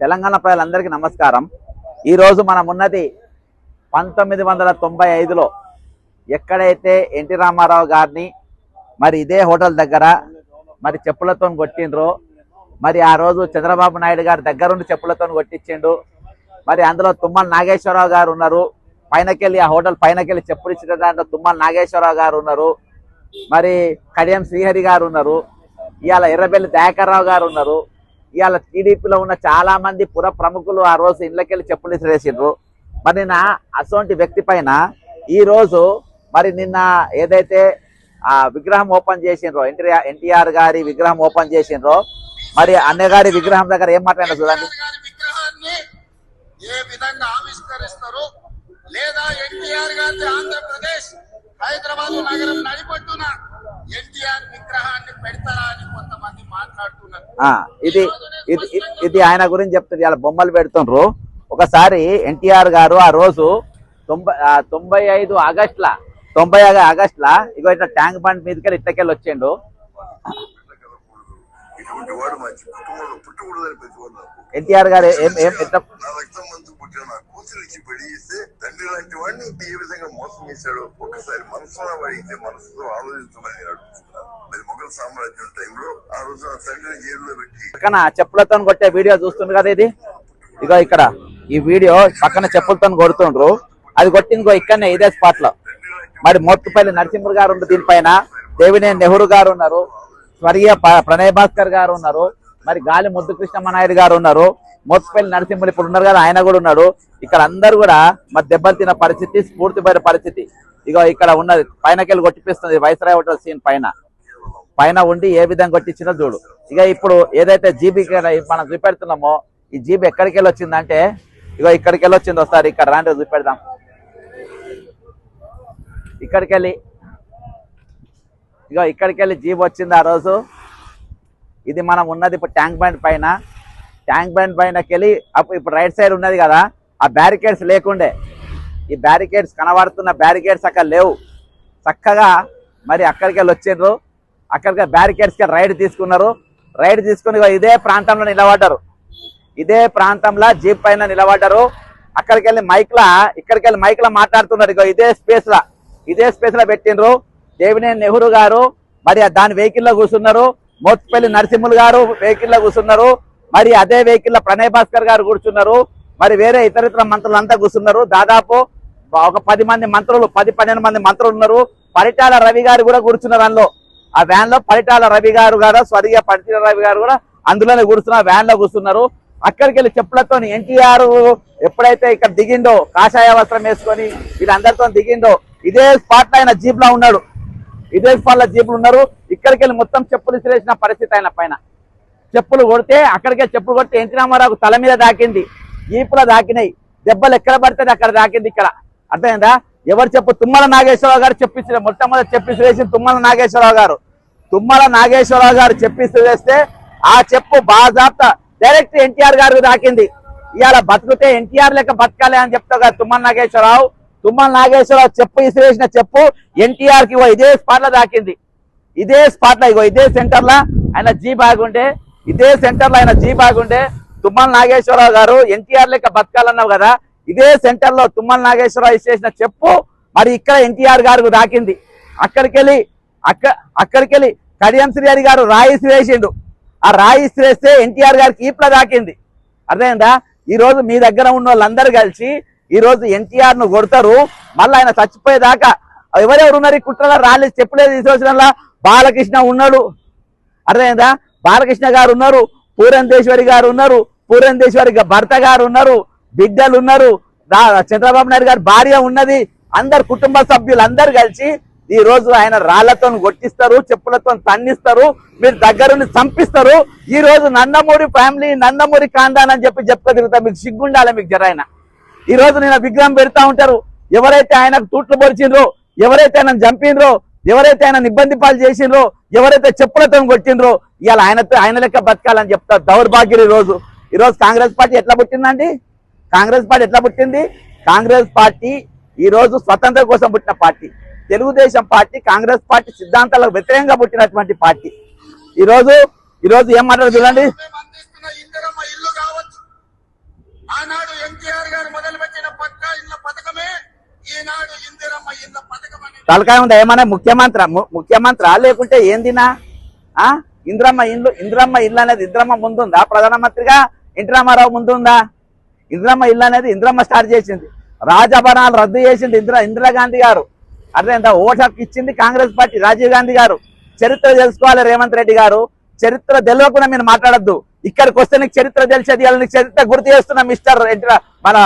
తెలంగాణ ప్రజలందరికీ నమస్కారం. ఈరోజు మనం ఉన్నది 1995లో ఎక్కడైతే ఎన్టీ రామారావు గారిని మరి ఇదే హోటల్ దగ్గర మరి చెప్పులతో కొట్టిండ్రో, మరి ఆ రోజు చంద్రబాబు నాయుడు గారి దగ్గరుండి చెప్పులతో కొట్టించిండు. మరి అందులో తుమ్మల నాగేశ్వరరావు గారు ఉన్నారు. పైనకెళ్ళి ఆ హోటల్ పైనకెళ్ళి చెప్పులు ఇచ్చిన దాంట్లో తుమ్మల నాగేశ్వరరావు గారు ఉన్నారు. మరి కడియం శ్రీహరి గారు ఉన్నారు. ఇవాళ ఎర్రబెల్లి దయాకర్రావు గారు ఉన్నారు. ఇవాళ టీడీపీలో ఉన్న చాలా మంది పుర ప్రముఖులు ఆ రోజు ఇళ్ళకెళ్ళి చెప్పులు ఇసిరేసిండ్రు. మరి నిన్న అసోంటి వ్యక్తి పైన ఈ రోజు మరి నిన్న ఏదైతే ఆ విగ్రహం ఓపెన్ చేసిండ్రో, ఎన్టీఆర్ గారి విగ్రహం ఓపెన్ చేసిండ్రో, మరి అన్నగారి విగ్రహం దగ్గర ఏం మాట్లాడినా చూడండి. ఏ విధంగా ఆవిష్కరిస్తారు లేదా ఎన్టీఆర్ గారి ఆంధ్రప్రదేశ్ హైదరాబాద్ నగరం నడిపట్టున ఎన్టీఆర్ విగ్రహాన్ని పెడతారా అని కొంతమంది మాట్లాడుతున్నారు. ఇది ఆయన గురించి చెప్తుంది. ఇలా బొమ్మలు పెడుతుండ్రు. ఒకసారి ఎన్టీఆర్ గారు ఆ రోజు 95 ఆగస్టుల ఇగో ఇట్లా ట్యాంక్ బండ్ మీదకి ఇట్లకెళ్ళి వచ్చిండు. ఎన్టీఆర్ గారు తండ్రి లాంటి వాడిని ఏ విధంగా మోసం చేశాడో ఒకసారి మనసులో వాడితే మనసుతో ఆలోచించమని నేను అడుగుతున్నాను. మరి మొఘల్ సామ్రాజ్యం టైంలో ఆ రోజు ఆ తండ్రిని జైల్లో పెట్టి పక్కన చెప్పులతో కొట్టే వీడియో చూస్తుంది కదా ఇది. ఇగో ఇక్కడ ఈ వీడియో పక్కన చెప్పులతో కొడుతుండ్రు. అది కొట్టిందిగో ఇక్కడనే ఇదే స్పాట్ లో. మరి మోత్తుపల్లి నరసింహుడు గారు ఉన్నారు, దీనిపైన దేవినేని నెహ్రూ గారు ఉన్నారు, స్వర్గీయ ప్రణయ్ భాస్కర్ గారు ఉన్నారు, మరి గాలి ముద్దుకృష్ణమ్మ నాయుడు గారు ఉన్నారు, మోత్తుపల్లి నరసింహులు ఇప్పుడు ఉన్నారు కదా, ఆయన కూడా ఉన్నాడు. ఇక్కడ అందరు కూడా మరి దెబ్బలు తిన్న పరిస్థితి, స్ఫూర్తిపోయిన పరిస్థితి. ఇగో ఇక్కడ ఉన్నది పైనకెళ్ళి కొట్టిపిస్తుంది. వైస్రాయ్ హోటల్ సీన్ పైన ఉండి ఏ విధంగా కొట్టించిందో చూడు. ఇక ఇప్పుడు ఏదైతే జీబీ మనం చూపెడుతున్నామో ఈ జీబీ ఎక్కడికి వెళ్ళి వచ్చిందంటే ఇగో ఇక్కడికి వెళ్ళి వచ్చింది. ఒకసారి ఇక్కడ రాండి చూపెడదాం. ఇక్కడికి వెళ్ళి జీబ్ వచ్చింది ఆ రోజు. ఇది మనం ఉన్నది ఇప్పుడు ట్యాంక్ బండ్ పైనకి వెళ్ళి ఇప్పుడు రైట్ సైడ్ ఉన్నది కదా, ఆ బ్యారికేడ్స్ లేకుండే. ఈ బ్యారికేడ్స్ కనబడుతున్న బ్యారికేడ్స్ అక్కడ లేవు. చక్కగా మరి అక్కడికి వెళ్ళి వచ్చిండ్రు. అక్కడికి బ్యారికేడ్స్కి రైడ్ తీసుకున్నారు. రైడ్ తీసుకుని ఇదే ప్రాంతంలో నిలబడ్డారు. ఇదే ప్రాంతంలో జీప్ పైన నిలబడ్డారు. ఇక్కడికి వెళ్ళి మైక్లా మాట్లాడుతున్నారు. ఇగో ఇదే స్పేస్ లో పెట్టిండ్రు. దేవినేని నెహ్రూ గారు మరి దాని వెహికల్లో కూర్చున్నారు. మోత్తుపల్లి నరసింహులు గారు వెహికల్లో కూర్చున్నారు. మరి అదే వెహికల్లో ప్రణయ్ భాస్కర్ గారు కూర్చున్నారు. మరి వేరే ఇతర మంత్రులు అంతా కూర్చున్నారు. దాదాపు ఒక 10 మంది మంత్రులు, 10-12 మంది మంత్రులు ఉన్నారు. పరిటాల రవి గారు కూడా కూర్చున్నారు అందులో. ఆ వ్యాన్ లో పరిటాల రవి గారు స్వర్గీయ పరిటాల రవి గారు కూడా అందులోనే కూర్చున్నారు, వ్యాన్ లో కూర్చున్నారు. అక్కడికి వెళ్ళి చెప్పులతో ఎన్టీఆర్ ఎప్పుడైతే ఇక్కడ దిగిండో, కాషాయ వస్త్రం వేసుకొని వీళ్ళందరితో దిగిండో, ఇదే స్పాట్ లో ఆయన జీప్ లో ఉన్నాడు. ఇక్కడికి వెళ్ళి మొత్తం చెప్పులు ఇసిరేసిన పరిస్థితి. ఆయన పైన చెప్పులు కొడితే చెప్పులు కొడితే ఎన్టీ రామారావు తల మీద దాకింది, జీపులో దాకినాయి. దెబ్బలు ఎక్కడ పడితే అక్కడ దాకింది. ఇక్కడ అర్థమైందా? ఎవరు చెప్పు? తుమ్మల నాగేశ్వరరావు గారు చెప్పిస్తే మొట్టమొదటి చెప్పిసిరేసి తుమ్మల నాగేశ్వరరావు గారు చెప్పిసిరేస్తే ఆ చెప్పు బాజాప్తా డైరెక్ట్ ఎన్టీఆర్ గారికి దాకింది. ఇవాళ బతుకుతే ఎన్టీఆర్ లెక్క బతకాలి అని చెప్తావు కదా తుమ్మల నాగేశ్వరరావు చెప్పు ఇసిరేసిన చెప్పు ఎన్టీఆర్ కి ఇదే స్పాట్ లో దాకింది. ఇదే సెంటర్ లో ఆయన జీ బాగుండే తుమ్మల నాగేశ్వరరావు గారు ఎన్టీఆర్ లెక్క బతకాలన్నావు కదా, ఇదే సెంటర్ లో తుమ్మల నాగేశ్వరరావు ఇచ్చేసిన చెప్పు మరి ఇక్కడ ఎన్టీఆర్ గారికి దాకింది. అక్కడికి వెళ్ళి కడియం శ్రీహరి గారు రాయి ఇసిరేసిండు. ఆ రాయి ఇసిరేస్తే ఎన్టీఆర్ గారికి ఈప్ల దాకింది. అర్థమైందా? ఈ రోజు మీ దగ్గర ఉన్న వాళ్ళందరూ కలిసి ఈ రోజు ఎన్టీఆర్ ను కొడతారు. మళ్ళీ ఆయన చచ్చిపోయేదాకా ఎవరెవరు ఉన్నారు ఈ కుట్రలో రాళ్ళు చెప్పులేదు తీసుకొచ్చినలా? బాలకృష్ణ ఉన్నాడు. అర్థమైందా? బాలకృష్ణ గారు ఉన్నారు, పూరంధేశ్వరి గారు ఉన్నారు, పూరంధేశ్వరి భర్త గారు ఉన్నారు, బిడ్డలు ఉన్నారు, చంద్రబాబు నాయుడు గారి భార్య ఉన్నది. అందరు కుటుంబ సభ్యులు అందరు కలిసి ఈ రోజు ఆయన రాళ్లతో కొట్టిస్తారు, చెప్పులతో తన్నిస్తారు, మీరు దగ్గరుండి చంపిస్తారు. ఈ రోజు నందమూరి ఫ్యామిలీ, నందమూరి కాందాన్ అని చెప్పి తిరుగుతారు. మీకు సిగ్గుండాలి మీకు జరైనా. ఈ రోజు నేను విగ్రహం పెడతా ఉంటారు. ఎవరైతే ఆయనకు తూట్లు పొడిచిండ్రో, ఎవరైతే ఆయన చంపినరో, ఎవరైతే ఆయన ఇబ్బంది పాలు చేసిండ్రో, ఎవరైతే చెప్పులతో కొట్టిండ్రో, ఇవాళ ఆయన లెక్క బతకాలని చెప్తారు. దౌర్భాగ్యులు. ఈ రోజు కాంగ్రెస్ పార్టీ ఎట్లా పుట్టిందండి? కాంగ్రెస్ పార్టీ ఈ రోజు స్వతంత్రం కోసం పుట్టిన party. Telugu Desam party Congress party సిద్ధాంతాలకు వ్యతిరేకంగా పుట్టినటువంటి పార్టీ. ఈ రోజు ఏం మాట్లాడు చూడండి. తలకాయ ఉందా ఏమన్నా ముఖ్యమంత్రి లేకుంటే ఏందినా ఇంద్రమ్మ ఇల్లు అనేది ఇంద్రమ్మ ముందుందా ప్రధానమంత్రిగా ఎన్టీ రామారావు ముందుందా? ఇంద్రమ్మ ఇల్లు అనేది ఇంద్రమ్మ స్టార్ట్ చేసింది, రాజభరణాలు రద్దు చేసింది ఇందిరాగాంధీ గారు. అర్థమైందా? ఓటు హక్కు ఇచ్చింది కాంగ్రెస్ పార్టీ, రాజీవ్ గాంధీ గారు. చరిత్ర తెలుసుకోవాలి రేవంత్ రెడ్డి గారు. చరిత్ర తెలియకుండా మీరు మాట్లాడద్దు. ఇక్కడికి వస్తే నీకు చరిత్ర తెలిసేది, నీకు చరిత్ర గుర్తు చేస్తున్నా మిస్టర్ మన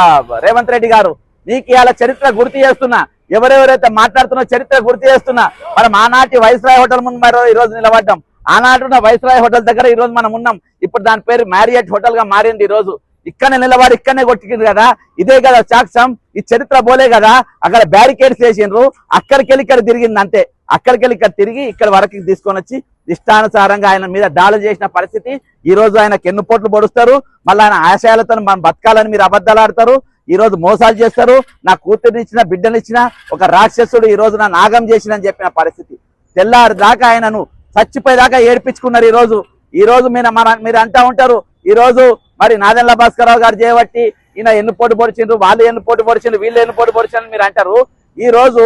రేవంత్ రెడ్డి గారు. నీకు ఇవాళ చరిత్ర గుర్తు చేస్తున్నా, ఎవరెవరైతే మాట్లాడుతున్నా చరిత్ర గుర్తు చేస్తున్నా. మనం ఆనాటి వైస్రాయ్ హోటల్ ముందు మరో ఈ రోజు నిలబడ్డాం. ఆనాటి వైస్రాయ్ హోటల్ దగ్గర ఈ రోజు మనం ఉన్నాం. ఇప్పుడు దాని పేరు మ్యారియట్ హోటల్ గా మారింది. ఈ రోజు ఇక్కడనే నిలబడి ఇక్కడనే కొట్టింది కదా, ఇదే కదా సాక్ష్యం. ఈ చరిత్ర పోలే కదా. అక్కడ బ్యారికేడ్స్ వేసిండ్రు, అక్కడికి వెళ్ళి ఇక్కడ తిరిగింది అంతే. అక్కడికి వెళ్ళి ఇక్కడ తిరిగి ఇక్కడ వరకు తీసుకొని వచ్చి ఇష్టానుసారంగా ఆయన మీద దాడులు చేసిన పరిస్థితి. ఈ రోజు ఆయన కెన్నుపోట్లు పొడుస్తారు, మళ్ళీ ఆయన ఆశయాలతో మనం బతకాలని మీరు అబద్ధాలు ఆడతారు. ఈ రోజు మోసాలు చేస్తారు. నా కూతురునిచ్చిన బిడ్డనిచ్చిన ఒక రాక్షసుడు ఈ రోజు నా నాగం చేసినని చెప్పిన పరిస్థితి. తెల్లారి దాకా ఆయనను చచ్చిపోయేదాకా ఏడ్పించుకున్నారు. ఈ రోజు మీరు అంటా ఉంటారు, ఈ రోజు మరి నాదెండ్ల భాస్కరరావు గారు చేయబట్టి ఈయన ఎన్నుపోటు పొడిచిండ్రు, వాళ్ళు ఎన్నుపోటు పొడిచిండ్రు, వీళ్ళు ఎన్నుపోటు పొడిచిండ్రు మీరు అంటారు. ఈ రోజు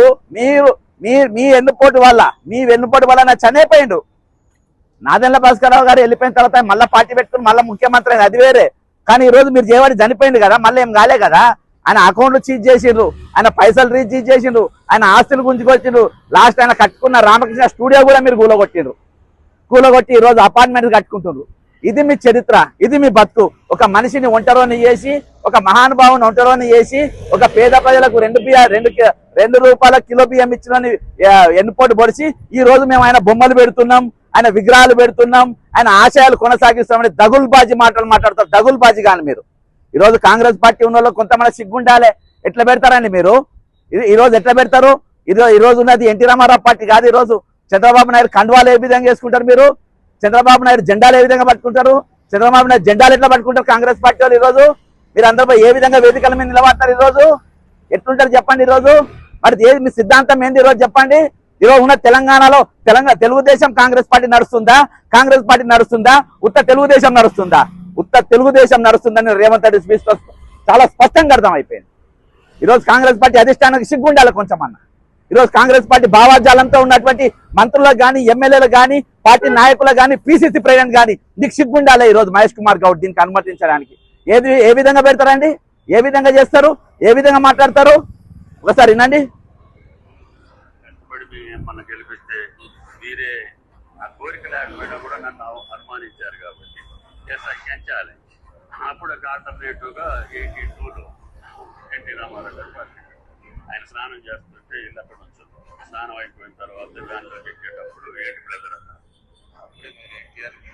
మీ వెన్నుపోటు వల్ల నా చనిపోయిండు. నాదెండ్ల భాస్కరరావు గారు వెళ్ళిపోయిన తర్వాత మళ్ళీ పార్టీ పెట్టుకుని మళ్ళీ ముఖ్యమంత్రి అయింది, అది వేరే. కానీ ఈ రోజు మీరు చేయబడి చనిపోయింది కదా, మళ్ళీ ఏం కాలే కదా. ఆయన అకౌంట్లు చీజ్ చేసిండ్రు, ఆయన పైసలు రీచ్ చేసిండ్రు, ఆయన ఆస్తులు గుంజుకొచ్చిండ్రు. లాస్ట్ ఆయన కట్టుకున్న రామకృష్ణ స్టూడియో కూడా మీరు కూలగొట్టి ఈ రోజు అపార్ట్మెంట్ కట్టుకుంటుండ్రు. ఇది మీ చరిత్ర, ఇది మీ బతుకు. ఒక మనిషిని ఒంటరోని చేసి, ఒక మహానుభావుని ఒంటరోని చేసి, ఒక పేద ప్రజలకు 2 రూపాయల కిలో బియ్యం ఇచ్చిన ఎన్నుపోటు పొడిచి ఈ రోజు మేము ఆయన బొమ్మలు పెడుతున్నాం, ఆయన విగ్రహాలు పెడుతున్నాం, ఆయన ఆశయాలు కొనసాగిస్తామని దగుల్బాజీ మాట్లాడతారు. దగుల్బాజీ కానీ మీరు ఈ రోజు కాంగ్రెస్ పార్టీ ఉన్న వాళ్ళు కొంతమంది సిగ్గుండాలే. ఎట్లా పెడతారండి మీరు? ఈ రోజు ఎట్లా పెడతారు? ఈ రోజు ఉన్నది ఎన్టీ రామారావు పార్టీ కాదు. ఈ రోజు చంద్రబాబు నాయుడు కండువాలు ఏ విధంగా వేసుకుంటారు మీరు? చంద్రబాబు నాయుడు జెండాలు ఏ విధంగా పట్టుకుంటారు? చంద్రబాబు నాయుడు జెండాలు ఎట్లా పట్టుకుంటారు కాంగ్రెస్ పార్టీ వాళ్ళు? ఈ రోజు మీరు అందరిపై ఏ విధంగా వేదికల మీద నిలబడతారు? ఈ రోజు ఎట్లుంటారు చెప్పండి? ఈ రోజు మరి ఏది మీ సిద్ధాంతం ఏంది? ఈ రోజు చెప్పండి. ఈరోజు ఉన్న తెలంగాణలో తెలుగుదేశం కాంగ్రెస్ పార్టీ నడుస్తుందా? కాంగ్రెస్ పార్టీ నడుస్తుందా? ఉత్త తెలుగుదేశం నడుస్తుందని రేవంత్ రెడ్డి స్పీచ్ చాలా స్పష్టంగా అర్థమైపోయింది. ఈరోజు కాంగ్రెస్ పార్టీ అధిష్టానానికి సిగ్గుండాలి కొంచెమన్నా. ఈరోజు కాంగ్రెస్ పార్టీ భావాజాలంతో ఉన్నటువంటి మంత్రులకు కానీ, ఎమ్మెల్యేలకు కానీ, పార్టీ నాయకులకు కానీ, పిసిసి ప్రెసిడెంట్ కానీ నీకు సిగ్గుండాలి. ఈరోజు మహేష్ కుమార్ గౌడ్ దీనికి అనుమతించడానికి ఏ విధంగా పెడతారండి? ఏ విధంగా చేస్తారు? ఏ విధంగా మాట్లాడతారు? ఒకసారి వినండి. మన గెలిపిస్తే మీరే ఆ కోరిక లేకపోయినా కూడా నన్ను అనుమానించారు కాబట్టి ఛాలెంజ్. అప్పుడు ఆల్టర్నేటివ్గా 82లో ఎన్టీ రామారావు గారి పార్టీ ఆయన స్నానం చేస్తుంటే ఇల్లు అక్కడ నుంచి స్నానం అయిపోయిన తర్వాత వ్యాన్లో ఎక్కేటప్పుడు ఏంటి బ్రదర్ అన్నారు.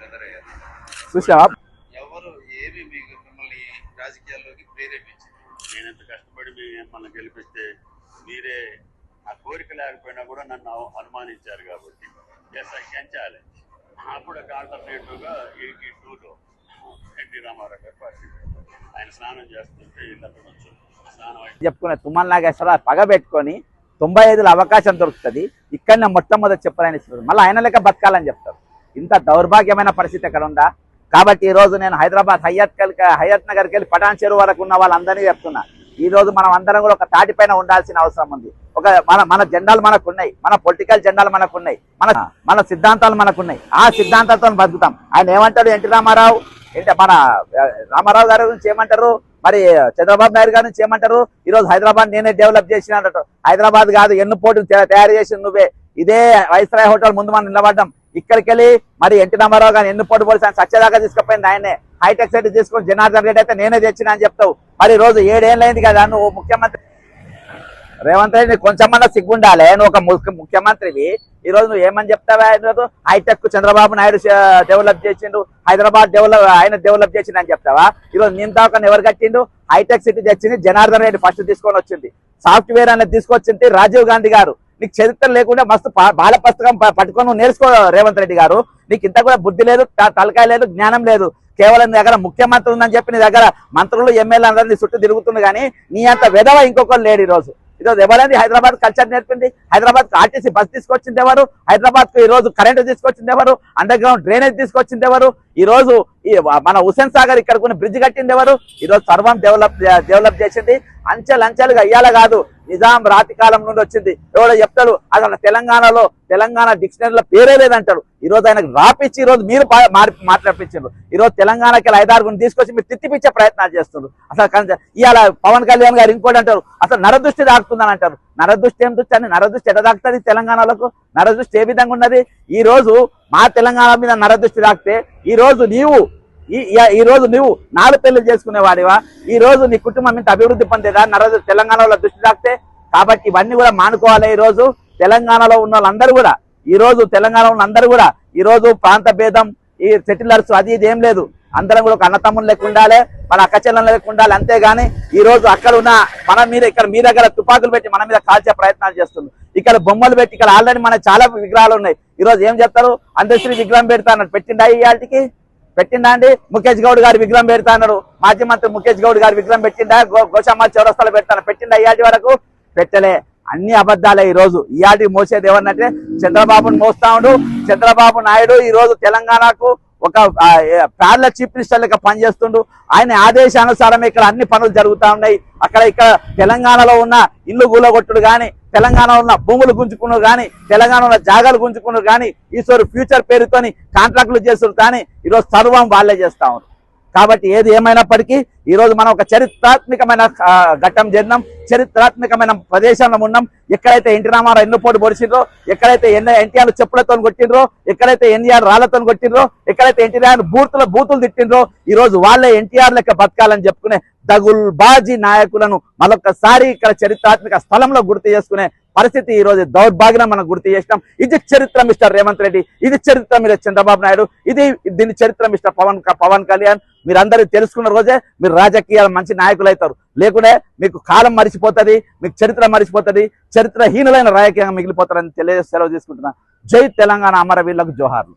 బ్రదర్ అయ్యారు. ఎవరు ఏమి మిమ్మల్ని రాజకీయాల్లోకి ప్రేరేపించింది? నేను ఎంత కష్టపడి మిమ్మల్ని గెలిపిస్తే మీరే ఆ కోరిక లేకపోయినా కూడా నన్ను అనుమానించారు కాబట్టి ఛాలెంజ్. అప్పుడు ఆల్టర్నేటివ్గా 82లో ఎన్టీ రామారావు గారి పార్టీ ఆయన స్నానం చేస్తుంటే ఇల్లు అక్కడ నుంచి స్నానం చెప్పుకునే తుమ్మల నాగేశ్వరరావు పగ పెట్టుకొని 95లో అవకాశం దొరుకుతుంది, ఇక్కడనే మొట్టమొదటి చెప్పాలని ఇస్తుంది, మళ్ళీ ఆయన లెక్క బతకాలని చెప్తారు. ఇంత దౌర్భాగ్యమైన పరిస్థితి ఎక్కడ ఉందా? కాబట్టి ఈ రోజు నేను హైదరాబాద్ హయత్ నగర్కి వెళ్ళి పటాన్ చెరువు వరకు ఉన్న వాళ్ళందరినీ చెప్తున్నా, ఈ రోజు మనం అందరం కూడా ఒక తాటిపైన ఉండాల్సిన అవసరం ఉంది. మన జెండాలు మనకున్నాయి, మన పొలిటికల్ జెండాలు మనకున్నాయి, మన సిద్ధాంతాలు మనకున్నాయి. ఆ సిద్ధాంతాలతో బతుకుతాం. ఆయన ఏమంటారు? ఎన్టీ రామారావు మన రామారావు గారి గురించి ఏమంటారు? మరి చంద్రబాబు నాయుడు గారి నుంచి ఏమంటారు? ఈ రోజు హైదరాబాద్ నేనే డెవలప్ చేసిన అన్నట్టు. హైదరాబాద్ కాదు, ఎన్నుపోటు తయారు చేసింది నువ్వే. ఇదే వైస్రాయ్ హోటల్ ముందు మనం నిలబడ్డాం. ఇక్కడికి వెళ్ళి మరి ఎన్టీ రామారావు గారిని ఎన్నుపోటు పోలీసు ఆయన సత్యదాకా తీసుకుపోయింది ఆయనే. హైటెక్ సిటీ తీసుకొని జనార్దన్ రెడ్డి అయితే నేనే తెచ్చినా అని చెప్తావు. మరి ఈ రోజు 7 ఏళ్ళైంది కదా నువ్వు ముఖ్యమంత్రి. రేవంత్ రెడ్డి కొంచెమన్నా సిగ్గుండాలి. నువ్వు ఒక ముఖ్యమంత్రివి. ఈ రోజు నువ్వు ఏమని చెప్తావా? హైటెక్ చంద్రబాబు నాయుడు డెవలప్ చేసిండు, హైదరాబాద్ ఆయన డెవలప్ చేసిండు అని చెప్తావా? ఈ రోజు నింతాకని ఎవరు కట్టిండు? హైటెక్ సిటీ తెచ్చింది జనార్దన్ రెడ్డి ఫస్ట్ తీసుకొని వచ్చింది. సాఫ్ట్వేర్ అనేది తీసుకొచ్చింది రాజీవ్ గాంధీ గారు. నీకు చరిత్ర లేకుండా మస్తు బాల పుస్తకం పట్టుకొని నువ్వు నేర్చుకో రేవంత్ రెడ్డి గారు. నీకు ఇంత కూడా బుద్ధి లేదు, తలకాయ లేదు, జ్ఞానం లేదు. కేవలం నీ దగ్గర ముఖ్యమంత్రి ఉందని చెప్పి నీ దగ్గర మంత్రులు ఎమ్మెల్యే అందరినీ చుట్టూ తిరుగుతుంది, కానీ నీ అంత విధవ ఇంకొకరు లేడు. ఈరోజు ఎవరైంది హైదరాబాద్ కల్చర్ నేర్పింది? హైదరాబాద్ ఆర్టీసీ బస్ తీసుకొచ్చింది ఎవరు? హైదరాబాద్ కు ఈ రోజు కరెంటు తీసుకొచ్చింది ఎవరు? అండర్ గ్రౌండ్ డ్రైనేజ్ తీసుకొచ్చింది ఎవరు? ఈ రోజు మన హుస్సేన్ సాగర్ ఇక్కడ కొన్ని బ్రిడ్జ్ కట్టింది ఎవరు? ఈ రోజు సర్వం డెవలప్ చేసింది. అంచెలంచెలుగా అయ్యాల కాదు, నిజాం రాతి కాలం నుండి వచ్చింది. ఎవడో చెప్తాడు అసలు తెలంగాణలో తెలంగాణ డిక్షనరీలో పేరే లేదంటాడు. ఈ రోజు ఆయనకు రాపిచ్చి ఈ రోజు మీరు మాట్లాడిపించారు. ఈ రోజు తెలంగాణకి 5-6 తీసుకొచ్చి మీరు తిట్టిపించే ప్రయత్నాలు చేస్తున్నారు. అసలు ఇవాళ పవన్ కళ్యాణ్ గారు ఇంకోటి అంటారు, అసలు నరదృష్టి దాకుతుందని అంటారు. నరదృష్టి ఏం దృష్టి అని, నరదృష్టి ఎట దాకుతుంది తెలంగాణలకు? నరదృష్టి ఏ విధంగా ఉన్నది? ఈ రోజు మా తెలంగాణ మీద నరదృష్టి దాకితే ఈ రోజు నువ్వు 4 పెళ్లి చేసుకునేవాడివా? ఈ రోజు నీ కుటుంబం ఇంత అభివృద్ధి పొందేదా తెలంగాణలో దృష్టి తాకితే? కాబట్టి ఇవన్నీ కూడా మానుకోవాలి. ఈ రోజు తెలంగాణలో ఉన్న వాళ్ళందరూ కూడా ఈ రోజు ప్రాంత భేదం, ఈ సెటిలర్స్ అది ఇది ఏం లేదు. అందరం కూడా ఒక అన్నతమ్ములు లెక్క ఉండాలి, మన అక్కచెల్లెలు లెక్క ఉండాలి. అంతేగాని ఈ రోజు అక్కడ ఉన్న మన మీద ఇక్కడ మీ దగ్గర తుపాకులు పెట్టి మన మీద కాల్చే ప్రయత్నాలు చేస్తుంది. ఇక్కడ బొమ్మలు పెట్టి ఇక్కడ ఆల్రెడీ మన చాలా విగ్రహాలు ఉన్నాయి. ఈ రోజు ఏం చెప్తారు, అందశ్రీ విగ్రహం పెడతా అన్నట్టు పెట్టిండా? ఈ వాటికి పెట్టిండా అండి? ముఖేష్ గౌడ్ గారి విగ్రహం పెడతా అన్నారు. మాజీ మంత్రి ముఖేష్ గౌడ్ గారి విగ్రహం పెట్టిండా? గోషామాల్ చౌరస్తాలో పెడతాను పెట్టిండా? ఇయాటి వరకు పెట్టలే. అన్ని అబద్ధాలే. ఈ రోజు ఇయాటి మోసేది ఎవరినంటే చంద్రబాబును మోస్తా ఉండు. చంద్రబాబు నాయుడు ఈ రోజు తెలంగాణకు ఒక ప్యారల చీఫ్ మినిస్టర్ లెక్క పనిచేస్తుండు. ఆయన ఆదేశానుసారమే ఇక్కడ అన్ని పనులు జరుగుతూ ఉన్నాయి. ఇక్కడ తెలంగాణలో ఉన్న ఇల్లు గూలగొట్టుడు కానీ, తెలంగాణలో ఉన్న భూములు గుంజుకున్నారు కానీ, తెలంగాణలో ఉన్న జాగాలు గుంజుకున్నారు కానీ, ఈశ్వరు ఫ్యూచర్ పేరుతోని కాంట్రాక్టులు చేస్తున్నారు కానీ ఈరోజు సర్వం వాళ్ళే చేస్తా ఉన్నారు. కాబట్టి ఏది ఏమైనప్పటికీ ఈ రోజు మనం ఒక చరిత్రాత్మకమైన ఘట్టం చేద్దాం, చరిత్రాత్మకమైన ప్రదేశంలో ఉన్నాం. ఎక్కడైతే ఎన్టీ రామారావు ఎన్నుపోటు పొడిచిండ్రో, ఎక్కడైతే ఎన్టీఆర్ చెప్పులతో కొట్టిండ్రో, ఎక్కడైతే ఎన్టీఆర్ రాళ్లతో కొట్టిండ్రో, ఎక్కడైతే ఎన్టీఆర్ బూతులు తిట్టిండ్రో, ఈ రోజు వాళ్ళే ఎన్టీఆర్ లెక్క బతకాలని చెప్పుకునే దగుల్బాజీ నాయకులను మరొకసారి ఇక్కడ చరిత్రాత్మక స్థలంలో గుర్తు చేసుకునే పరిస్థితి ఈ రోజు దౌర్భాగ్యం మనం గుర్తు చేసినాం. ఇది చరిత్ర మిస్టర్ రేవంత్ రెడ్డి, ఇది చరిత్ర మీరు చంద్రబాబు నాయుడు, దీని చరిత్ర మిస్టర్ పవన్ కళ్యాణ్. మీరందరూ తెలుసుకున్న రోజే మీరు రాజకీయాల మంచి నాయకులు అవుతారు. లేకుంటే మీకు కాలం మరిచిపోతుంది, మీకు చరిత్ర మరిచిపోతుంది, చరిత్రహీనులైన రాజకీయంగా మిగిలిపోతారని సెలవు తీసుకుంటున్నా. జై తెలంగాణ, అమరవీరులకు జోహార్లు.